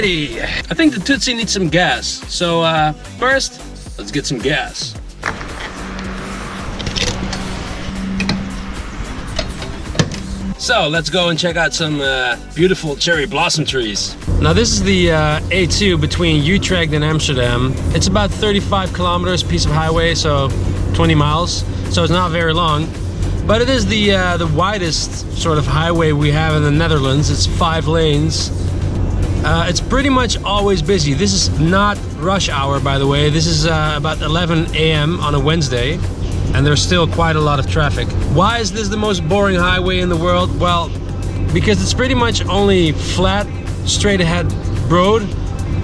Alrighty, I think the Tootsie needs some gas. So first, let's get some gas. So let's go and check out some beautiful cherry blossom trees. Now this is the A2 between Utrecht and Amsterdam. It's about 35 kilometers piece of highway, so 20 miles. So it's not very long, but it is the widest sort of highway we have in the Netherlands. It's 5 lanes. It's pretty much always busy. This is not rush hour, by the way. This is about 11 a.m. on a Wednesday. And there's still quite a lot of traffic. Why is this the most boring highway in the world? Well, because it's pretty much only flat, straight ahead road,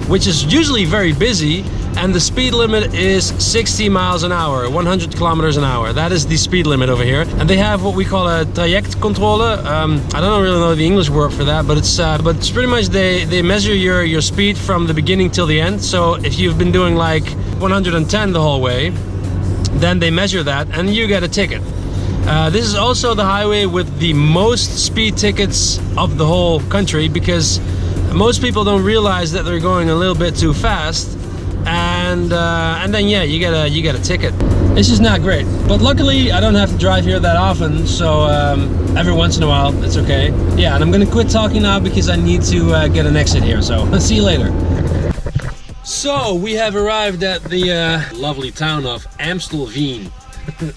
which is usually very busy, and the speed limit is 60 miles an hour, 100 kilometers an hour. That is the speed limit over here. And they have what we call a trajectcontrole. I don't really know the English word for that, but it's pretty much they measure your speed from the beginning till the end. So if you've been doing like 110 the whole way, then they measure that and you get a ticket. This is also the highway with the most speed tickets of the whole country, because most people don't realize that they're going a little bit too fast, and then yeah, you get a ticket. This is not great, but luckily I don't have to drive here that often, so every once in a while it's okay. Yeah, and I'm gonna quit talking now because I need to get an exit here, so I'll see you later. So we have arrived at the lovely town of Amstelveen.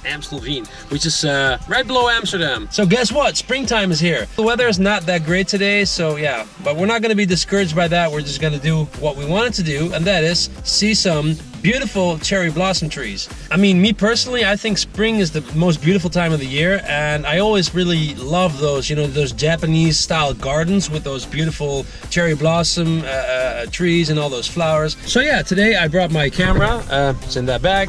Amstelveen, which is right below Amsterdam. So guess what? Springtime is here. The weather is not that great today, so yeah, but we're not going to be discouraged by that. We're just going to do what we wanted to do, and that is see some beautiful cherry blossom trees. I mean, me personally, I think spring is the most beautiful time of the year, and I always really love those, you know, those Japanese style gardens with those beautiful cherry blossom trees and all those flowers. So yeah, today I brought my camera. It's in that bag.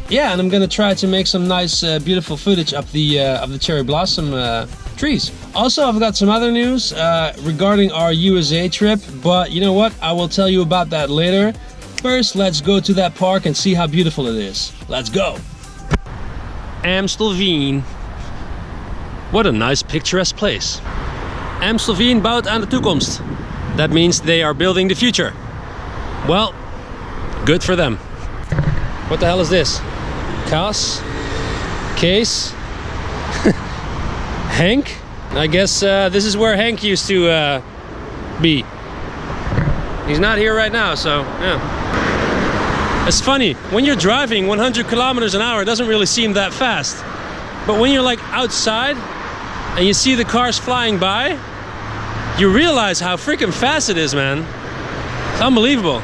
Yeah, and I'm gonna try to make some nice, beautiful footage of the cherry blossom trees. Also, I've got some other news regarding our USA trip, but you know what? I will tell you about that later. First, let's go to that park and see how beautiful it is. Let's go! Amstelveen. What a nice picturesque place. Amstelveen bouwt aan de toekomst. That means they are building the future. Well, good for them. What the hell is this? Kaas? Case? Hank? I guess this is where Hank used to be. He's not here right now, so yeah. It's funny, when you're driving 100 kilometers an hour, it doesn't really seem that fast. But when you're like outside and you see the cars flying by, you realize how freaking fast it is, man. It's unbelievable.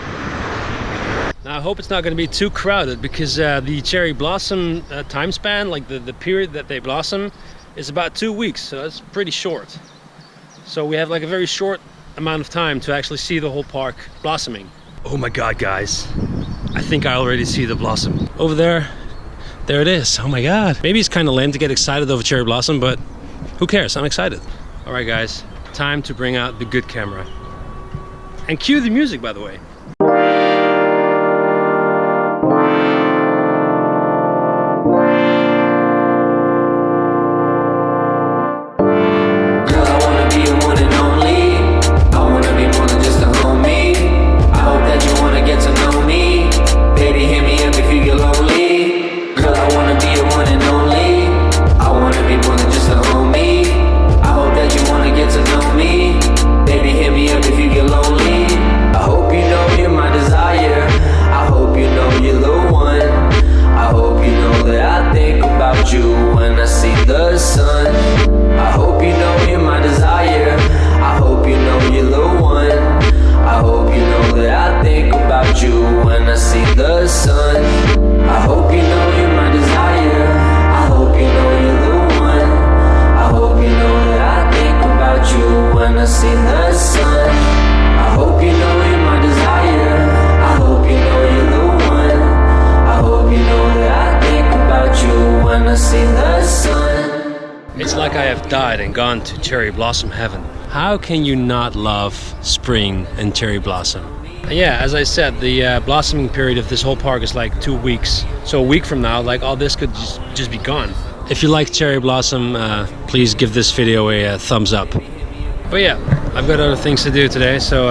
Now, I hope it's not going to be too crowded, because the cherry blossom time span, like the period that they blossom, is about 2 weeks, so that's pretty short. So we have like a very short amount of time to actually see the whole park blossoming. Oh my god, guys, I think I already see the blossom over there. There it is. Oh my god. Maybe it's kind of lame to get excited over cherry blossom, but who cares? I'm excited. All right, guys, time to bring out the good camera and cue the music, by the way. It's like I have died and gone to cherry blossom heaven. How can you not love spring and cherry blossom? Yeah, as I said, the blossoming period of this whole park is like 2 weeks. So a week from now, like all this could just be gone. If you like cherry blossom, please give this video a thumbs up. But yeah, I've got other things to do today, so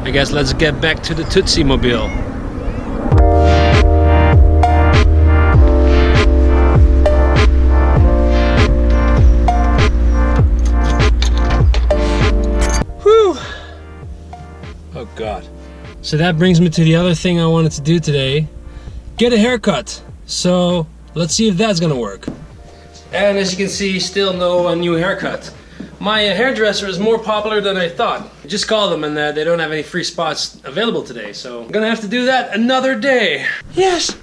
I guess let's get back to the Tootsie Mobile. Whew! Oh God. So that brings me to the other thing I wanted to do today. Get a haircut. So let's see if that's gonna work. And as you can see, still no new haircut. My hairdresser is more popular than I thought. I just called them and they don't have any free spots available today, so I'm gonna have to do that another day. Yes,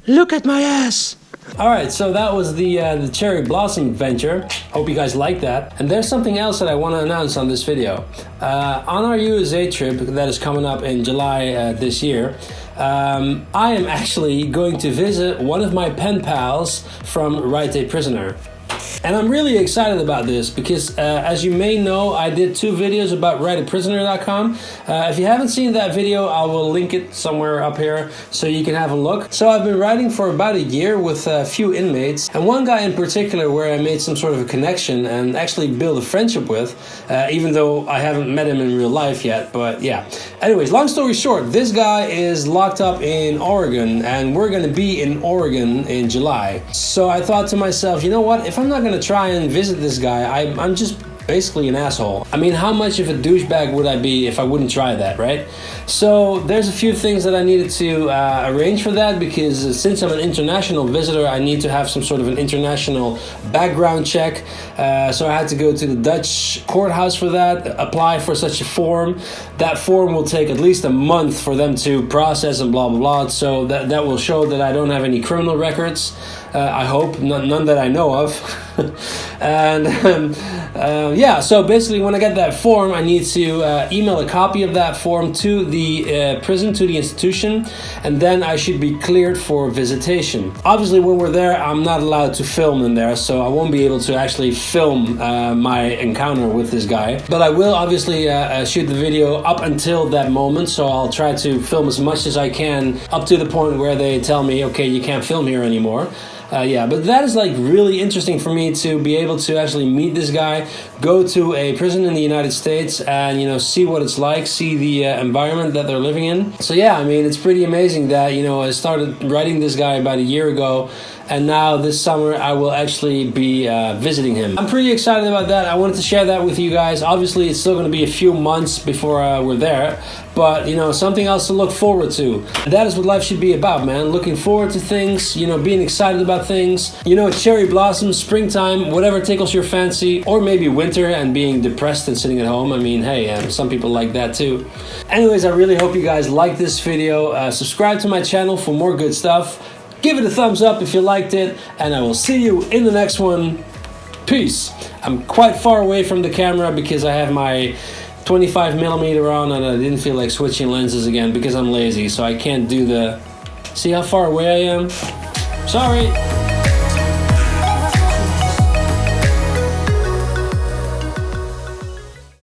look at my ass. Alright, so that was the cherry blossom venture. Hope you guys like that. And there's something else that I want to announce on this video. On our USA trip that is coming up in July this year, I am actually going to visit one of my pen pals from Write a Prisoner. And I'm really excited about this because, as you may know, I did 2 videos about writeaprisoner.com. If you haven't seen that video, I will link it somewhere up here so you can have a look. So I've been writing for about a year with a few inmates, and one guy in particular where I made some sort of a connection and actually built a friendship with, even though I haven't met him in real life yet, but yeah. Anyways, long story short, this guy is locked up in Oregon, and we're gonna be in Oregon in July. So I thought to myself, you know what, if I'm not gonna try and visit this guy, I'm just basically an asshole. I mean, how much of a douchebag would I be if I wouldn't try that, right? So there's a few things that I needed to arrange for that, because since I'm an international visitor, I need to have some sort of an international background check. So I had to go to the Dutch courthouse for that, apply for such a form. That form will take at least a month for them to process and blah, blah, blah. So that will show that I don't have any criminal records. I hope, none that I know of. And yeah, so basically when I get that form, I need to email a copy of that form to the prison, to the institution, and then I should be cleared for visitation. Obviously when we're there, I'm not allowed to film in there, so I won't be able to actually film my encounter with this guy. But I will obviously shoot the video up until that moment, so I'll try to film as much as I can up to the point where they tell me, okay, you can't film here anymore. Yeah, but that is like really interesting for me to be able to actually meet this guy, go to a prison in the United States and, you know, see what it's like, see the environment that they're living in. So yeah, I mean, it's pretty amazing that, you know, I started writing this guy about a year ago, and now this summer I will actually be visiting him. I'm pretty excited about that. I wanted to share that with you guys. Obviously, it's still going to be a few months before we're there, but, you know, something else to look forward to. That is what life should be about, man. Looking forward to things, you know, being excited about things. You know, cherry blossoms, springtime, whatever tickles your fancy, or maybe winter and being depressed and sitting at home. I mean, hey, some people like that too. Anyways, I really hope you guys like this video. Subscribe to my channel for more good stuff. Give it a thumbs up if you liked it, and I will see you in the next one. Peace. I'm quite far away from the camera because I have my 25mm on and I didn't feel like switching lenses again because I'm lazy, so I can't do the... See how far away I am? Sorry.